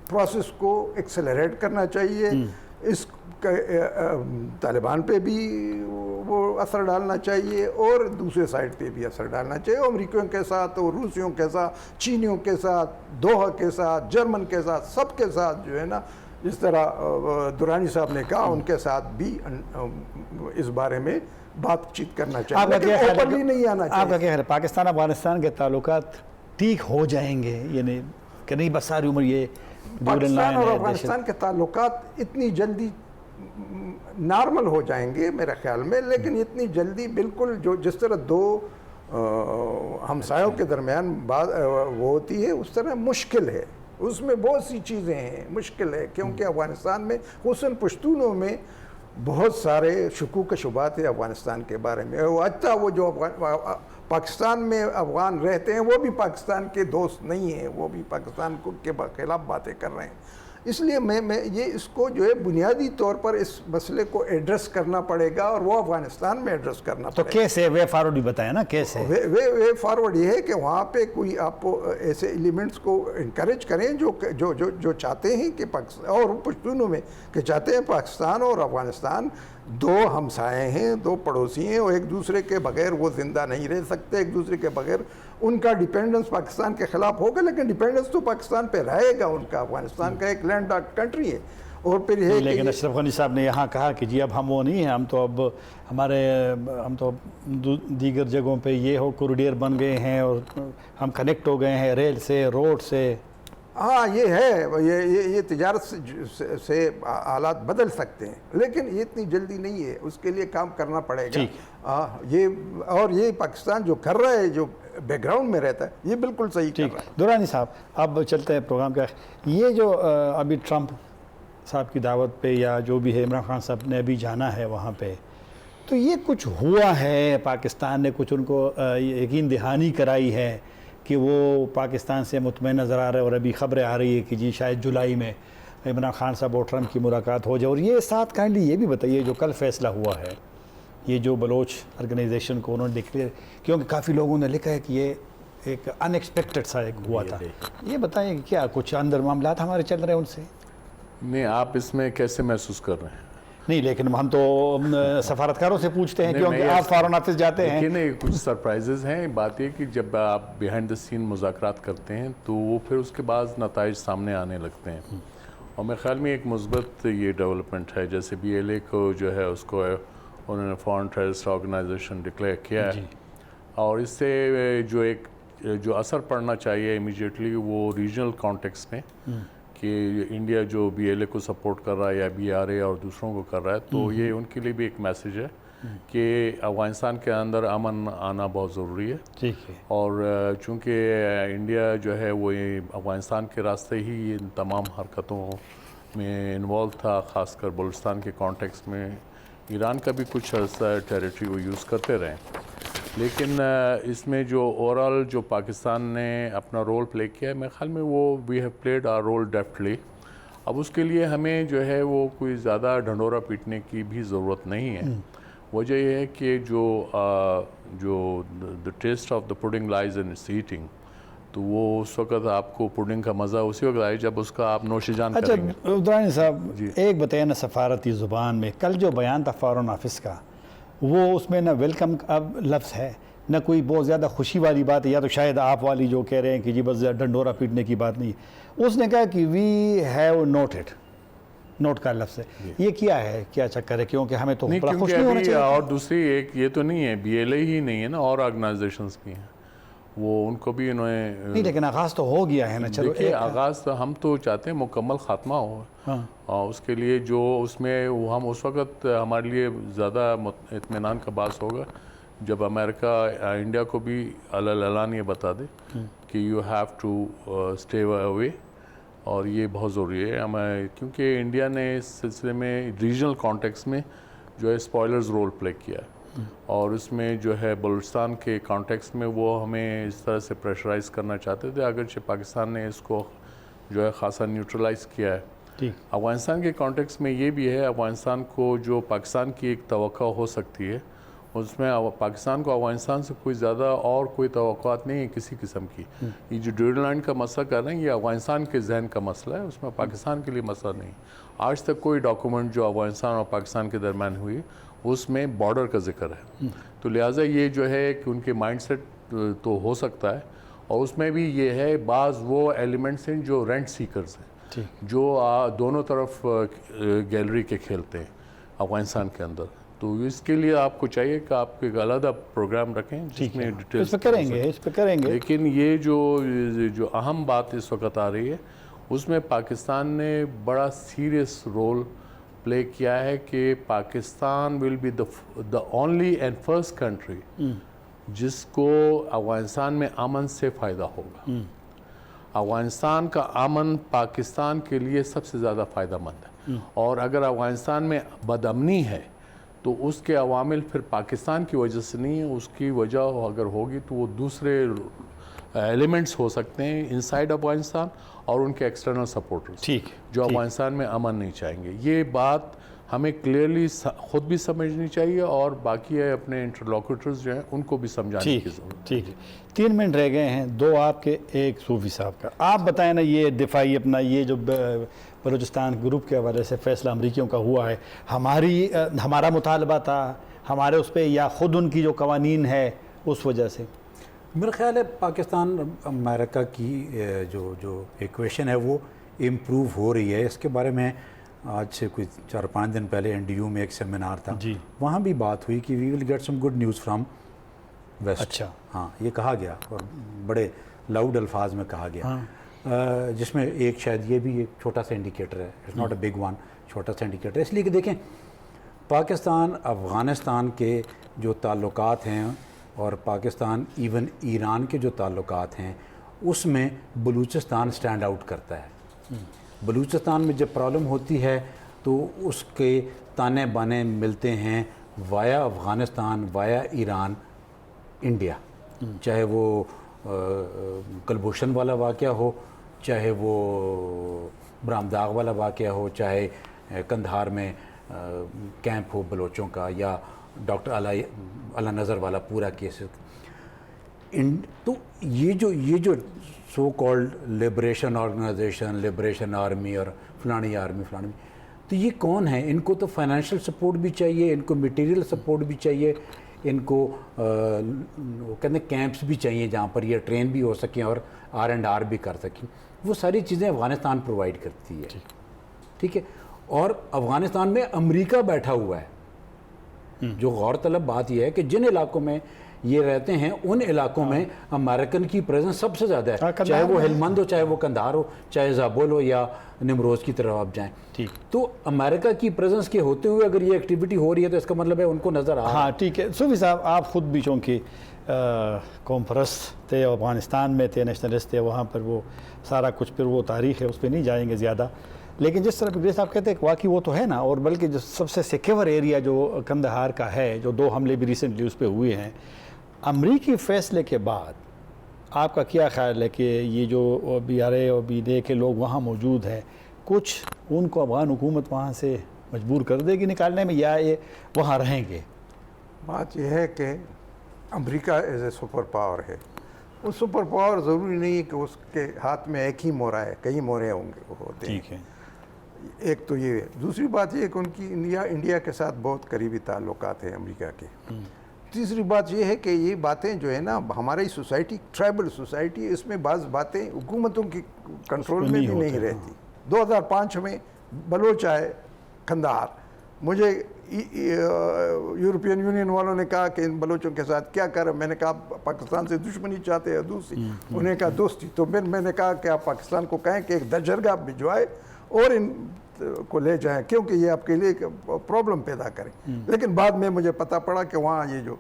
پروسیس کو ایکسلریٹ کرنا چاہیے. اس طالبان پہ بھی وہ اثر ڈالنا چاہیے اور دوسرے سائڈ پہ بھی اثر ڈالنا چاہیے، امریکیوں کے ساتھ اور روسیوں کے ساتھ، چینیوں کے ساتھ، دوحہ کے ساتھ، جرمن کے ساتھ، سب کے ساتھ جو ہے نا، جس طرح دورانی صاحب نے کہا ان کے ساتھ بھی اس بارے میں بات چیت کرنا چاہیے، لیکن اوپنلی نہیں آنا چاہیے. آپ کا کیا خیال ہے پاکستان افغانستان کے تعلقات ٹھیک ہو جائیں گے؟ یعنی کہ نہیں بس ساری عمر یہ پاکستان اور افغانستان کے تعلقات اتنی جلدی نارمل ہو جائیں گے میرے خیال میں، لیکن اتنی جلدی بالکل جو جس طرح دو ہمسایوں کے درمیان بات وہ ہوتی ہے اس طرح مشکل ہے. اس میں بہت سی چیزیں ہیں، مشکل ہے، کیونکہ افغانستان میں خصوصاً پشتونوں میں بہت سارے شکوک و شبہات ہیں افغانستان کے بارے میں. اچھا وہ جو پاکستان میں افغان رہتے ہیں وہ بھی پاکستان کے دوست نہیں ہیں, وہ بھی پاکستان کے خلاف باتیں کر رہے ہیں. اس لیے میں یہ اس کو جو ہے بنیادی طور پر اس مسئلے کو ایڈریس کرنا پڑے گا, اور وہ افغانستان میں ایڈریس کرنا پڑے گا. تو کیسے وے فارورڈ بھی بتائیں نا کیسے؟ وے فارورڈ یہ ہے کہ وہاں پہ کوئی آپ ایسے ایلیمنٹس کو انکریج کریں جو چاہتے ہیں کہ پاکستان, اور پشتونوں میں کہ چاہتے ہیں پاکستان اور افغانستان دو ہمسائے ہیں, دو پڑوسی ہیں, اور ایک دوسرے کے بغیر وہ زندہ نہیں رہ سکتے, ایک دوسرے کے بغیر ان کا ڈیپینڈنس پاکستان کے خلاف ہوگا, لیکن ڈیپینڈنس تو پاکستان پہ رہے گا ان کا. افغانستان کا ایک لینڈ لاکڈ کنٹری ہے. اور پھر یہ لیکن اشرف غنی صاحب نے یہاں کہا کہ جی اب ہم وہ نہیں ہیں, ہم تو دیگر جگہوں پہ یہ کوریڈور بن گئے ہیں اور ہم کنیکٹ ہو گئے ہیں ریل سے, روڈ سے. ہاں یہ ہے, یہ تجارت سے حالات بدل سکتے ہیں, لیکن یہ اتنی جلدی نہیں ہے, اس کے لیے کام کرنا پڑے گا. یہ پاکستان جو کر رہا ہے, جو بیک گراؤنڈ میں رہتا ہے, یہ بالکل صحیح کر رہا ہے. درانی صاحب اب چلتے ہیں پروگرام کا. یہ جو ابھی ٹرمپ صاحب کی دعوت پہ یا جو بھی ہے عمران خان صاحب نے ابھی جانا ہے وہاں پہ, تو یہ کچھ ہوا ہے, پاکستان نے کچھ ان کو یقین دہانی کرائی ہے کہ وہ پاکستان سے مطمئن نظر آ رہے ہیں, اور ابھی خبریں آ رہی ہے کہ جی شاید جولائی میں عمران خان صاحب اور ٹرمپ کی ملاقات ہو جائے. اور یہ ساتھ کائنڈلی یہ بھی بتائیے جو کل فیصلہ ہوا ہے, یہ جو بلوچ آرگنائزیشن کو انہوں نے ڈکلیئر, کیونکہ کافی لوگوں نے لکھا ہے کہ یہ ایک ان ایکسپیکٹڈ سا ایک ہوا تھا, یہ بتائیں کہ کیا کچھ اندر معاملات ہمارے چل رہے ہیں ان سے؟ نہیں, آپ اس میں کیسے محسوس کر رہے ہیں؟ نہیں, لیکن ہم تو سفارتکاروں سے پوچھتے ہیں کیونکہ آپ فارن آفس جاتے ہیں. لیکن کچھ سرپرائزز ہیں. بات یہ کہ جب آپ بیہائنڈ دا سین مذاکرات کرتے ہیں تو وہ پھر اس کے بعد نتائج سامنے آنے لگتے ہیں, اور میرے خیال میں ایک مثبت یہ ڈیولپمنٹ ہے. جیسے BLA کو جو ہے اس کو انہوں نے فارن ٹیررسٹ آرگنائزیشن ڈکلیئر کیا ہے, اور اس سے جو اثر پڑنا چاہیے امیجیٹلی وہ ریجنل کانٹیکس میں, کہ انڈیا جو BLA کو سپورٹ کر رہا ہے یا BRA اور دوسروں کو کر رہا ہے, تو یہ ان کے لیے بھی ایک میسیج ہے کہ افغانستان کے اندر امن آنا بہت ضروری ہے. ٹھیک ہے. اور چونکہ انڈیا جو ہے وہ افغانستان کے راستے ہی ان تمام حرکتوں میں انوالو تھا, خاص کر بلوچستان کے کانٹیکس میں. ایران کا بھی کچھ عرصہ ٹیریٹری وہ یوز کرتے رہے, لیکن اس میں جو اوورال جو پاکستان نے اپنا رول پلے کیا ہے, میرے خیال میں وہ we have played our role deftly. اب اس کے لیے ہمیں جو ہے وہ کوئی زیادہ ڈھنڈورا پیٹنے کی بھی ضرورت نہیں ہے. وجہ یہ ہے کہ جو the test of the putting لائز in its eating, تو وہ اس وقت آپ کو پوڈنگ کا مزہ اسی وقت آئے جب اس کا آپ نوش جان کریں گے. اچھا درانی صاحب, ایک بتائیں نا سفارتی زبان میں کل جو بیان تھا فارن آفس کا, وہ اس میں نہ ویلکم اب لفظ ہے, نہ کوئی بہت زیادہ خوشی والی بات ہے, یا تو شاید آپ والی جو کہہ رہے ہیں کہ جی بس ڈنڈورا پیٹنے کی بات نہیں. اس نے کہا کہ وی ہیو نوٹڈ, نوٹ کا لفظ ہے. یہ کیا ہے, کیا چکر ہے؟ کیونکہ ہمیں تو بڑا خوش نہیں ہونا چاہیے. اور دوسری ایک یہ تو نہیں ہے BLA ہی نہیں ہے نا, اور آرگنائزیشنز بھی ہیں, وہ ان کو بھی انہوں نے نہیں, لیکن آغاز تو ہو گیا ہے نا. چلو دیکھیے, آغاز تو ہم تو چاہتے ہیں مکمل خاتمہ ہو, اور اس کے لیے جو اس میں ہم اس وقت ہمارے لیے زیادہ اطمینان کا باعث ہوگا جب امریکہ انڈیا کو بھی اعلان یہ بتا دے کہ you have to stay away. اور یہ بہت ضروری ہے ہمیں, کیونکہ انڈیا نے اس سلسلے میں ریجنل کانٹیکس میں جو ہے اسپوائلرز رول پلے کیا ہے, اور اس میں جو ہے بلوچستان کے کانٹیکس میں وہ ہمیں اس طرح سے پریشرائز کرنا چاہتے تھے, اگرچہ پاکستان نے اس کو جو ہے خاصا نیوٹرلائز کیا ہے. افغانستان کے کانٹیکس میں یہ بھی ہے, افغانستان کو جو پاکستان کی ایک توقع ہو سکتی ہے, اس میں پاکستان کو افغانستان سے کوئی زیادہ اور کوئی توقعات نہیں ہے کسی قسم کی. یہ جو ڈیورلینڈ لائن کا مسئلہ کر رہے ہیں, یہ افغانستان کے ذہن کا مسئلہ ہے, اس میں پاکستان کے لیے مسئلہ نہیں. آج تک کوئی ڈاکومنٹ جو افغانستان اور پاکستان کے درمیان ہوئی اس میں بارڈر کا ذکر ہے, تو لہٰذا یہ جو ہے کہ ان کے مائنڈ سیٹ تو ہو سکتا ہے, اور اس میں بھی یہ ہے بعض وہ ایلیمنٹس ہیں جو رینٹ سیکرز ہیں, جو دونوں طرف گیلری کے کھیلتے ہیں افغانستان کے اندر. تو اس کے لیے آپ کو چاہیے کہ آپ ایک علیحدہ پروگرام رکھیں جس میں ڈیٹیلز اس پہ کریں گے. لیکن یہ جو اہم بات اس وقت آ رہی ہے, اس میں پاکستان نے بڑا سیریس رول پلے کیا ہے کہ Pakistan will be the only and first country جس کو افغانستان میں امن سے فائدہ ہوگا. افغانستان کا امن پاکستان کے لیے سب سے زیادہ فائدہ مند ہے, اور اگر افغانستان میں بدامنی ہے تو اس کے عوامل پھر پاکستان کی وجہ سے نہیں ہے، اس کی وجہ اگر ہوگی تو وہ دوسرے ایلیمنٹس ہو سکتے ہیں انسائیڈ افغانستان اور ان کے ایکسٹرنل سپورٹرز ٹھیک جو افغانستان میں امن نہیں چاہیں گے. یہ بات ہمیں کلیئرلی خود بھی سمجھنی چاہیے اور باقی ہے اپنے انٹرلوکیٹرز جو ہیں ان کو بھی سمجھانے کی ضرورت. ٹھیک ہے. 3 منٹ رہ گئے ہیں، 2 آپ کے 1 صوفی صاحب کا. آپ بتائیں نا یہ دفاعی اپنا یہ جو بلوچستان گروپ کے حوالے سے فیصلہ امریکیوں کا ہوا ہے، ہمارا مطالبہ تھا ہمارے اس پہ یا خود ان کی جو قوانین ہے اس وجہ سے؟ میرا خیال ہے پاکستان امریکہ کی جو ایکویشن ہے وہ امپروو ہو رہی ہے. اس کے بارے میں آج سے کوئی 4-5 دن پہلے NDU میں ایک سیمینار تھا، وہاں بھی بات ہوئی کہ we will get some good news from west. اچھا ہاں یہ کہا گیا اور بڑے لاؤڈ الفاظ میں کہا گیا، جس میں ایک شاید یہ بھی ایک چھوٹا سا انڈیکیٹر ہے، it's not a big one, چھوٹا سا انڈیکیٹر ہے. اس لیے کہ دیکھیں پاکستان افغانستان کے جو تعلقات ہیں اور پاکستان ایون ایران کے جو تعلقات ہیں اس میں بلوچستان سٹینڈ آؤٹ کرتا ہے. بلوچستان میں جب پرابلم ہوتی ہے تو اس کے تانے بانے ملتے ہیں وایا افغانستان، وایا ایران، انڈیا. چاہے وہ کلبھوشن والا واقعہ ہو، چاہے وہ برامداغ والا واقعہ ہو، چاہے کندھار میں کیمپ ہو بلوچوں کا، یا ڈاکٹر علی نظر والا پورا کیس. تو یہ جو so called liberation organization, liberation army اور فلانی آرمی، تو یہ کون ہیں؟ ان کو تو فائنینشیل سپورٹ بھی چاہیے، ان کو میٹیریل سپورٹ بھی چاہیے، ان کو وہ کہتے ہیں کیمپس بھی چاہیے جہاں پر یہ ٹرین بھی ہو سکیں اور R&R بھی کر سکیں. وہ ساری چیزیں افغانستان پرووائڈ کرتی ہے. ٹھیک ہے. اور افغانستان میں امریکہ بیٹھا ہوا ہے. جو غور طلب بات یہ ہے کہ جن علاقوں میں یہ رہتے ہیں ان علاقوں میں امریکن کی پریزنس سب سے زیادہ ہے، چاہے وہ ہلمند ہو، چاہے وہ کندھار ہو، چاہے زابل ہو یا نمروز کی طرف آپ جائیں. تو امریکہ کی پریزنس کے ہوتے ہوئے اگر یہ ایکٹیویٹی ہو رہی ہے تو اس کا مطلب ہے ان کو نظر آ رہا ہے. ہاں ٹھیک ہے. صوفی صاحب آپ خود بھی چونکہ قوم پرست تھے، افغانستان میں تھے، نیشنلسٹ تھے، وہاں پر وہ سارا کچھ پھر وہ تاریخ ہے اس پہ نہیں جائیں گے زیادہ. لیکن جس طرح بگڑے صاحب کہتے ہیں کہ واقعی وہ تو ہے نا، اور بلکہ جو سب سے سیکیور ایریا جو کندہار کا ہے، جو 2 حملے بھی ریسنٹلی اس پہ ہوئے ہیں، امریکی فیصلے کے بعد آپ کا کیا خیال ہے کہ یہ جو BRA اور BDA کے لوگ وہاں موجود ہیں، کچھ ان کو افغان حکومت وہاں سے مجبور کر دے گی نکالنے میں، یا یہ وہاں رہیں گے؟ بات یہ ہے کہ امریکہ ایز اے سپر پاور ہے. وہ سپر پاور ضروری نہیں ہے کہ اس کے ہاتھ میں ایک ہی مورا ہے، کئی مورے ہوں گے ہوتے ہیں. ٹھیک ہے. ایک تو یہ ہے. دوسری بات یہ ہے کہ ان کی انڈیا کے ساتھ بہت قریبی تعلقات ہیں امریکہ کے. تیسری بات یہ ہے کہ یہ باتیں جو ہے نا ہماری سوسائٹی ٹرائبل سوسائٹی، اس میں بعض باتیں حکومتوں کی کنٹرول میں بھی نہیں رہتی. 2005 میں بلوچ آئے کندھار، مجھے یورپین یونین والوں نے کہا کہ ان بلوچوں کے ساتھ کیا کریں. میں نے کہا پاکستان سے دشمنی چاہتے ہیں دوسری، انہوں نے کہا دوستی. تو میں نے کہا کہ آپ پاکستان کو کہیں کہ ایک درجرگاہ بھجوائے اور ان کو لے جائیں، کیونکہ یہ آپ کے لیے پرابلم پیدا کریں. لیکن بعد میں مجھے پتہ پڑا کہ وہاں یہ جو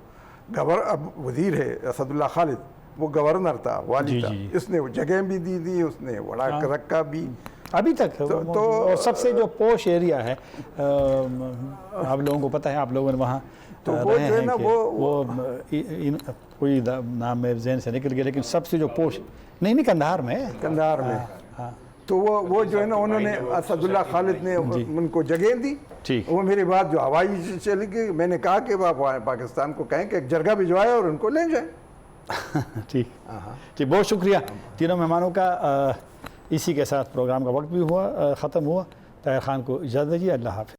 اب وزیر ہے اسد اللہ خالد، وہ گورنر تھا، والی تھا، اس نے وہ جگہیں بھی دی، اس نے وڑا رکھا بھی ابھی تک. تو سب سے جو پوش ایریا ہے آپ لوگوں کو پتہ ہے، آپ لوگوں نے وہاں تو وہ جو ہے نا وہ کوئی نام میں ذہن سے نکل گیا، لیکن سب سے جو پوش نہیں کندھار میں تو وہ جو ہے نا انہوں نے اسد اللہ خالد نے ان کو جگہ دی. وہ میری بات جو ہوائی چلی گئی، میں نے کہا کہ پاکستان کو کہیں کہ ایک جرگہ بھجوائے اور ان کو لے جائیں. ٹھیک. بہت شکریہ تینوں مہمانوں کا. اسی کے ساتھ پروگرام کا وقت بھی ختم ہوا. طاہر خان کو اجازت دیجیے. اللہ حافظ.